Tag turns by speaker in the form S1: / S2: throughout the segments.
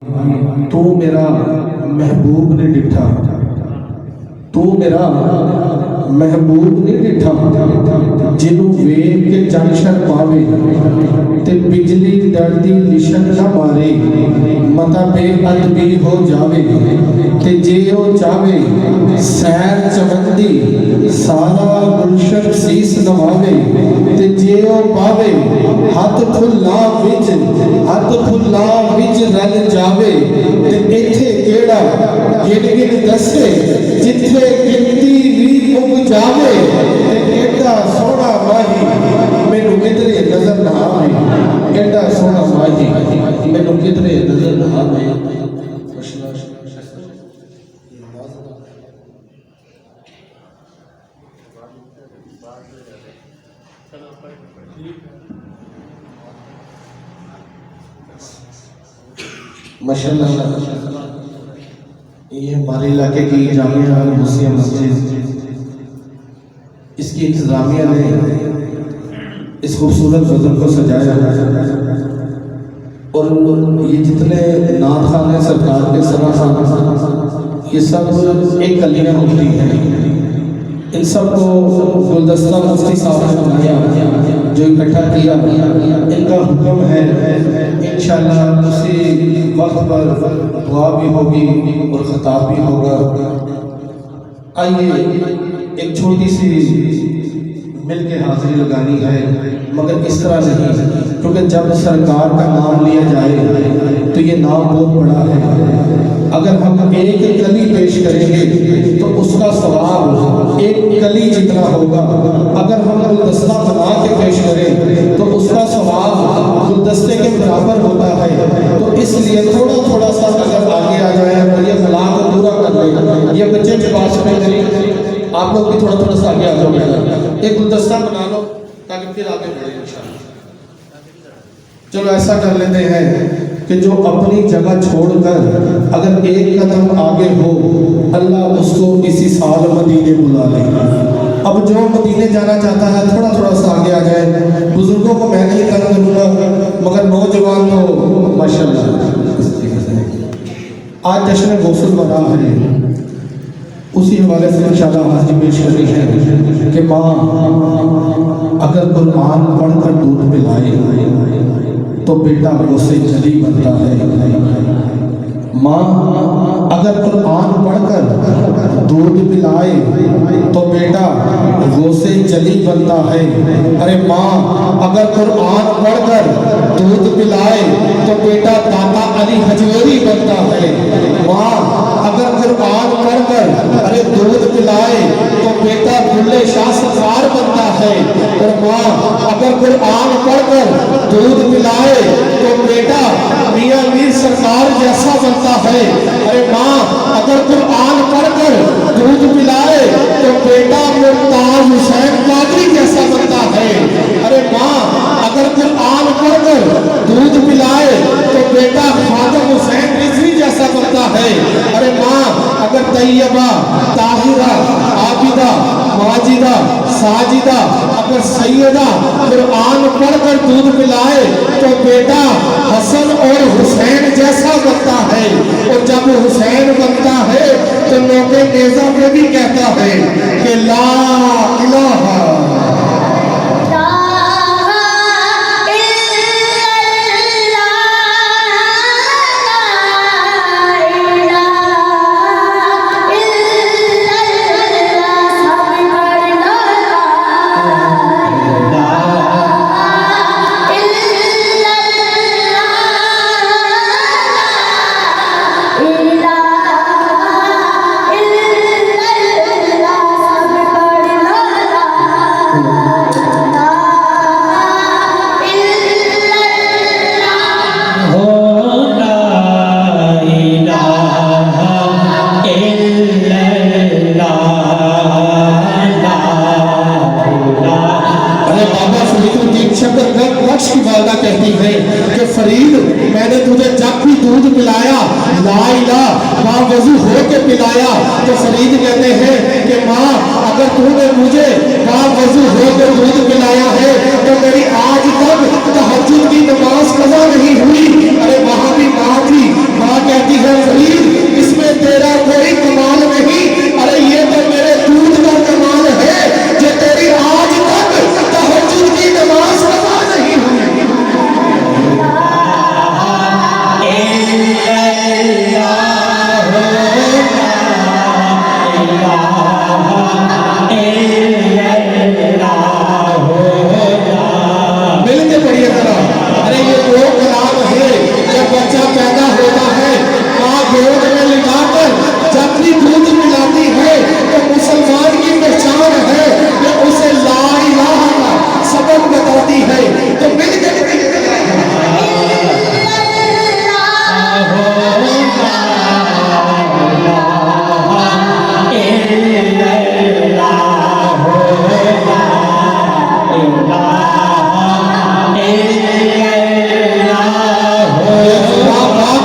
S1: तू मेरा महबूब ने डिठा, तू मेरा महबूब ने डिठा, जिन्हों वेख के जंक्शन पावे ते बिजली डरदी लिशन न मारे, मता बेअदबी हो जावे ते जे ओ चावे सैर चवंदी सारा गुलशन सीस नवावे ते जे ओ पावे हथ फुल्ला विच रल जावे ते इत्थे केड़ा गिन गिन दसे जिथे गिनती भी उग जावे ते एडा सोहना माही मैनू किधरे नजर ना आवे, एडा सोहना माही मैनू किधरे नजर ना आवे। माशाअल्लाह, ये हमारे इलाके की जामिया मुस्लिम मस्जिद, इसकी इंतजामिया ने इस खूबसूरत गज़ल को सजाया और ये जितने नात खान हैं सरकार के सना खान, ये सब एक कलियाँ होती हैं। इन सब को गुलदस्ता मुफ्ती साहब ने बनाया, जो इकट्ठा किया, इनका हुक्म है इंशाअल्लाह उसी वक्त पर दुआ भी होगी और खिताब भी होगा। आइए एक छोटी सी मिल के हाजिरी लगानी है, मगर इस तरह नहीं, क्योंकि जब सरकार का नाम लिया जाए तो ये नाम बहुत बड़ा है। अगर हम एक कली पेश करेंगे तो उसका सवाब एक कली जितना होगा, अगर हम गुलदस्ता बना के पेश करें तो उसका सवाब गुलदस्ते के बराबर होता है। तो इसलिए थोड़ा थोड़ा सा अगर आगे आ जाए और ये गला को पूरा कर ले, ये बच्चे के पास में करें, आप लोग भी थोड़ा थोड़ा सा आगे आ जाओ, एक गुलदस्ता बना लो ताकि फिर आगे बढ़े इंशाअल्लाह। चलो ऐसा कर लेते हैं कि जो अपनी जगह छोड़कर अगर एक कदम आगे हो, अल्लाह उसको इसी साल मदीने बुला ले। अब जो मदीने जाना चाहता है थोड़ा थोड़ा सा आगे आ जाए। बुजुर्गों को मैं नहीं तंग करूँगा, मगर नौजवान तो माशाअल्लाह आज जश्न गौसल बना है, उसी हवाले से इंशाअल्लाह हाजिरी पेश करनी है कि माँ अगर कुरान पढ़कर दूध पिलाए तो बेटा उससे जली बनता है। माँ अगर कुरान पढ़कर दूध पिलाए तो बेटा वो से जली बनता है। अरे माँ अगर कुरान पढ़कर दूध पिलाए तो बेटा दाता अली हजवेरी बनता है। माँ अगर कुरान पढ़कर अरे दूध पिलाए तो बेटा बुल्ले शाह सफार बनता है। और माँ अगर कुरान पढ़कर दूध पिलाए तो बेटा मियां मीर सरकार जैसा बनता है। अरे माँ अगर कुरान पढ़कर दूध पिलाए तो बेटा मुमताज हुसैन कादरी जैसा बनता है। अरे माँ अगर कुरान पढ़कर दूध पिलाए तो बेटा ख्वाजा हुसैन रिजवी जैसा बनता है। अरे माँ अगर तैयबा ताहिरा आबिदा माजिदा साजिदा अगर सैयदा कुरान पढ़कर दूध पिलाए तो बेटा हसन और हुसैन जैसा बनता है। और जब हुसैन बनता है तो लोग नेज़ा में भी कहता है कि ला इलाहा
S2: इल्लल्लाह
S1: पिलाया, ला इलाहा बावजू हो के पिलाया। तो फरीद कहते हैं कि माँ अगर तूने मुझे बावजू हो के दूध पिलाया है तो मेरी आज तक तहज्जुद की नमाज कज़ा नहीं हुई। अरे वहां भी माँ थी, माँ कहती है फरीद इसमें तेरा कोई कमाल नहीं, अरे ये तो मेरे दूध का कमाल है जो तेरी आज तक तहज्जुद की नमाज कज़ा नहीं हुई। मिलके पढ़िए जरा। अरे ये वो कलाम है जब बच्चा पैदा होता है, माँ गोद में लिटाकर जब भी दूध पिलाती है तो मुसलमान की पहचान है कि उसे ला इलाहा का सबक बताती है। तो मिलके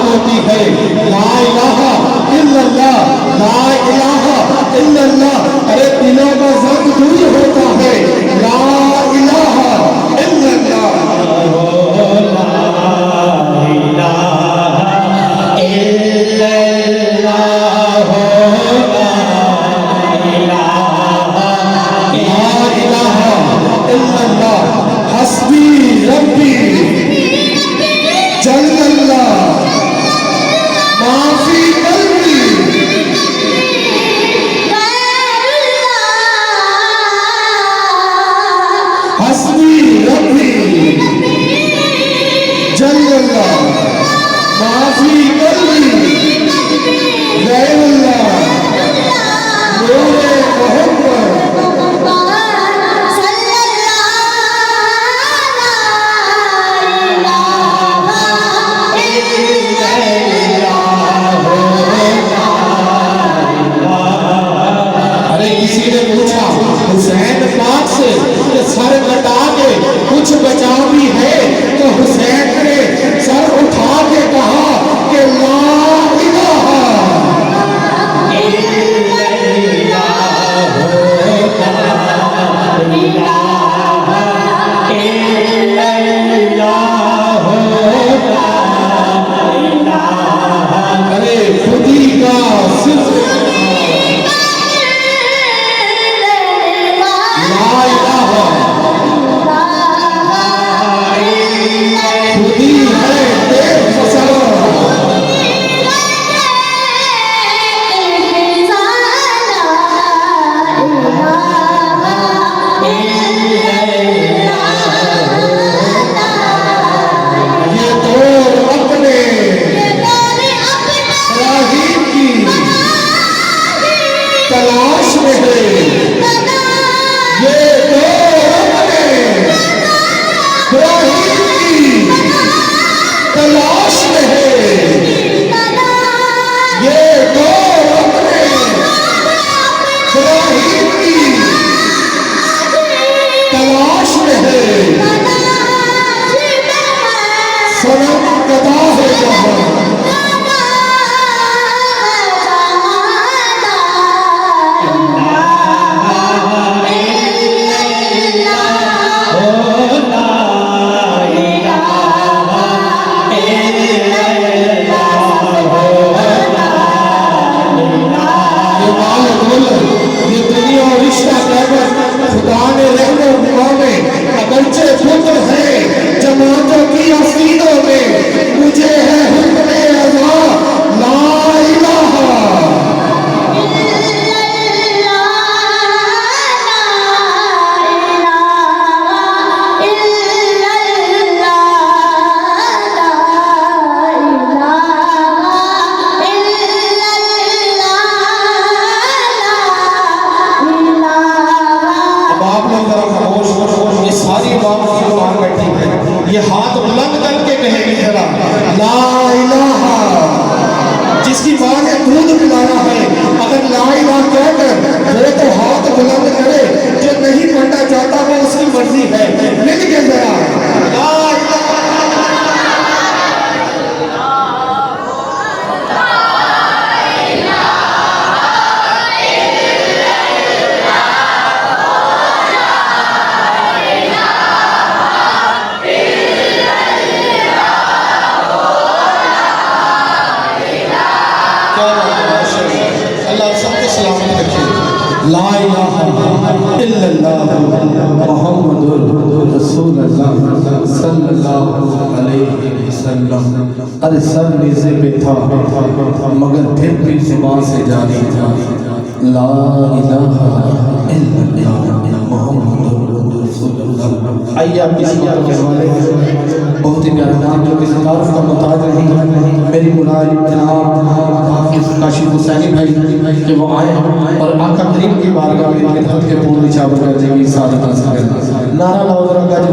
S1: होती है ला इलाहा इल्लल्लाह, ला इलाहा इल्लल्लाह। अरे दिलों का जंग दूर होता है ला इलाहा इल्लल्लाह। हस्बी रब्बी जल्लल्लाह माफी कल्बी हस्बी रब्बी जल्लल्लाह माफी कल्बी गैरुल्लाह नूरे मोहम्मद। किसी ने पूछा हुसैन पाक से कि सर कटा के कुछ बचा भी है, तो हुसैन ने सर उठा के कहा कि ला इलाहा अरे खुदी का सिर्फ खुदी है बेफसर ये दौर अपने इब्राहीम की तलाश में है। ये दौर अपने इब्राहीम की तलाश में है। ये दौर अपने इब्राहीम की तलाश में है। सनम कदा है जहां ये दुनिया और रिश्ता खुदा ने रहमो में अगरचे पुत्र है जमातों की असीदों में, मुझे है हुक्म अज़ा ला इलाहा सारी बात ला इलाहा इल्लल्लाह मुहम्मदुर रसूलुल्लाह सल्लल्लाहु अलैहि वसल्लम। अरे सर नेज़े पे था मगर फिर भी ज़ुबान से जारी था, ला इलाहा इल्लल्लाह मुहम्मदुर रसूलुल्लाह। आइए आप किसी बात के हवाले बहुत ही प्यारा नाम जो किसी तारीफ का मुताज नहीं, मेरी मुराद जनाब काशिफ हुसैनी भाई कि वो आए और आका करीम की बारगाह में इनके हक के पूर्ण निछावर करने की सादत हासिल करें। नारा लाओ ज़रा गाजी।